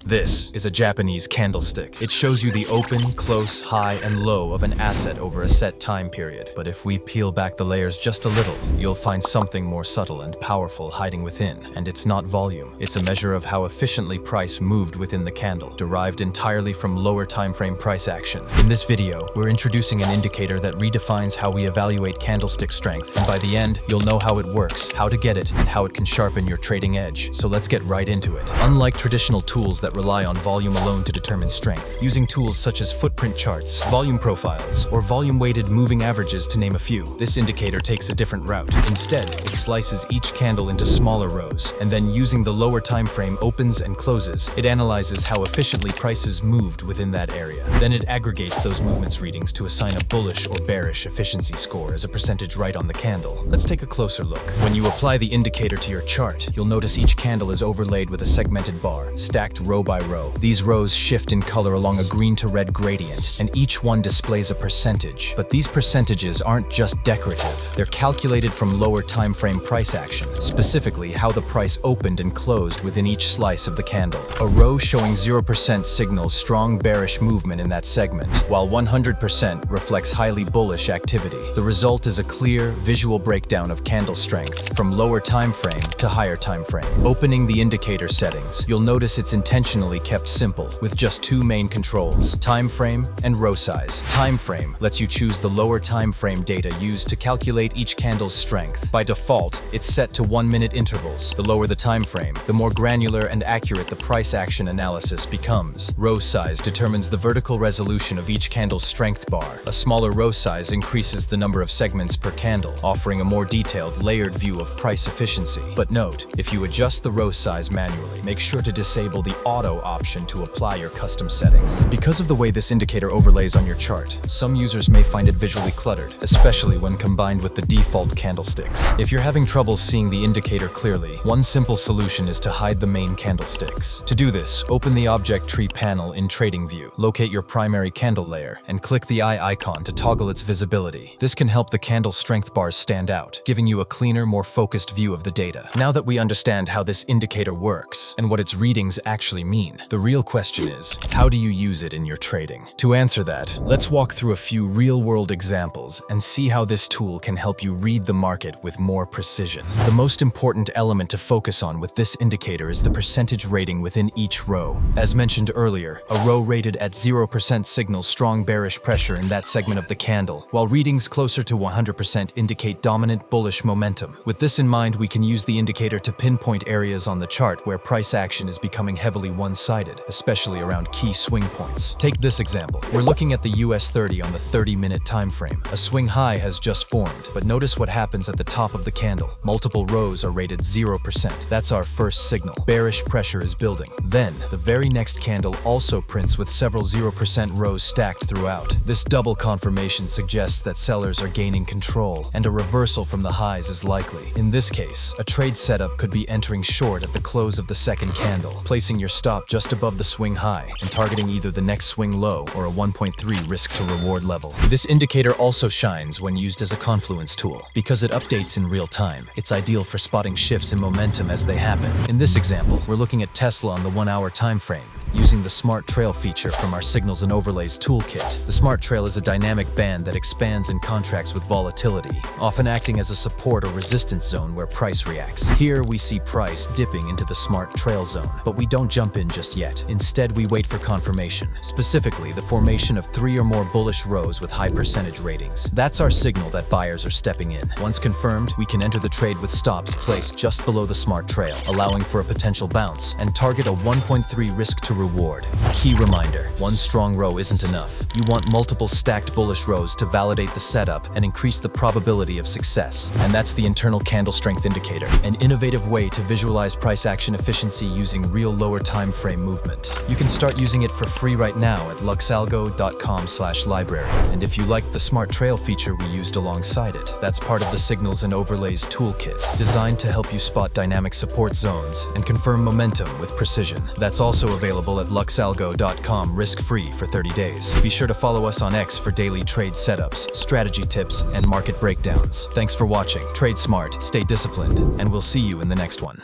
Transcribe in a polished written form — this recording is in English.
This is a Japanese candlestick. It shows you the open, close, high, and low of an asset over a set time period. But if we peel back the layers just a little, you'll find something more subtle and powerful hiding within. And it's not volume. It's a measure of how efficiently price moved within the candle, derived entirely from lower time frame price action. In this video, we're introducing an indicator that redefines how we evaluate candlestick strength. And by the end, you'll know how it works, how to get it, and how it can sharpen your trading edge. So let's get right into it. Unlike traditional tools that rely on volume alone to determine strength, using tools such as footprint charts, volume profiles, or volume-weighted moving averages to name a few, this indicator takes a different route. Instead, it slices each candle into smaller rows, and then using the lower time frame opens and closes, it analyzes how efficiently prices moved within that area. Then it aggregates those movements readings to assign a bullish or bearish efficiency score as a percentage right on the candle. Let's take a closer look. When you apply the indicator to your chart, you'll notice each candle is overlaid with a segmented bar, stacked row by row. These rows shift in color along a green to red gradient, and each one displays a percentage. But these percentages aren't just decorative. They're calculated from lower time frame price action, specifically how the price opened and closed within each slice of the candle. A row showing 0% signals strong bearish movement in that segment, while 100% reflects highly bullish activity. The result is a clear, visual breakdown of candle strength from lower time frame to higher time frame. Opening the indicator settings, you'll notice it's intentionally kept simple, with just two main controls: time frame and row size. Time frame lets you choose the lower time frame data used to calculate each candle's strength. By default, it's set to 1-minute intervals. The lower the time frame, the more granular and accurate the price action analysis becomes. Row size determines the vertical resolution of each candle's strength bar. A smaller row size increases the number of segments per candle, offering a more detailed, layered view of price efficiency. But note, if you adjust the row size manually, make sure to disable the auto option to apply your custom settings. Because of the way this indicator overlays on your chart, some users may find it visually cluttered, especially when combined with the default candlesticks. If you're having trouble seeing the indicator clearly, one simple solution is to hide the main candlesticks. To do this, open the Object Tree panel in Trading View, locate your primary candle layer, and click the eye icon to toggle its visibility. This can help the candle strength bars stand out, giving you a cleaner, more focused view of the data. Now that we understand how this indicator works and what its readings actually mean, the real question is, how do you use it in your trading? To answer that, let's walk through a few real-world examples and see how this tool can help you read the market with more precision. The most important element to focus on with this indicator is the percentage rating within each row. As mentioned earlier, a row rated at 0% signals strong bearish pressure in that segment of the candle, while readings closer to 100% indicate dominant bullish momentum. With this in mind, we can use the indicator to pinpoint areas on the chart where price action is becoming heavily one-sided, especially around key swing points. Take this example. We're looking at the US 30 on the 30-minute time frame. A swing high has just formed, but notice what happens at the top of the candle. Multiple rows are rated 0%. That's our first signal. Bearish pressure is building. Then, the very next candle also prints with several 0% rows stacked throughout. This double confirmation suggests that sellers are gaining control, and a reversal from the highs is likely. In this case, a trade setup could be entering short at the close of the second candle, placing your stop just above the swing high and targeting either the next swing low or a 1.3 risk to reward level. This indicator also shines when used as a confluence tool. Because it updates in real time, it's ideal for spotting shifts in momentum as they happen. In this example, we're looking at Tesla on the 1-hour time frame, using the Smart Trail feature from our Signals and Overlays toolkit. The Smart Trail is a dynamic band that expands and contracts with volatility, often acting as a support or resistance zone where price reacts. Here we see price dipping into the Smart Trail zone, but we don't jump in just yet. Instead, we wait for confirmation, specifically the formation of 3 or more bullish rows with high percentage ratings. That's our signal that buyers are stepping in. Once confirmed, we can enter the trade with stops placed just below the Smart Trail, allowing for a potential bounce, and target a 1.3 risk to reward. Key reminder, one strong row isn't enough. You want multiple stacked bullish rows to validate the setup and increase the probability of success. And that's the internal candle strength indicator, an innovative way to visualize price action efficiency using real lower time frame movement. You can start using it for free right now at luxalgo.com/library. And if you liked the Smart Trail feature we used alongside it, that's part of the Signals and Overlays toolkit, designed to help you spot dynamic support zones and confirm momentum with precision. That's also available at luxalgo.com risk-free for 30 days. Be sure to follow us on X for daily trade setups, strategy tips, and market breakdowns. Thanks for watching. Trade smart, stay disciplined, and we'll see you in the next one.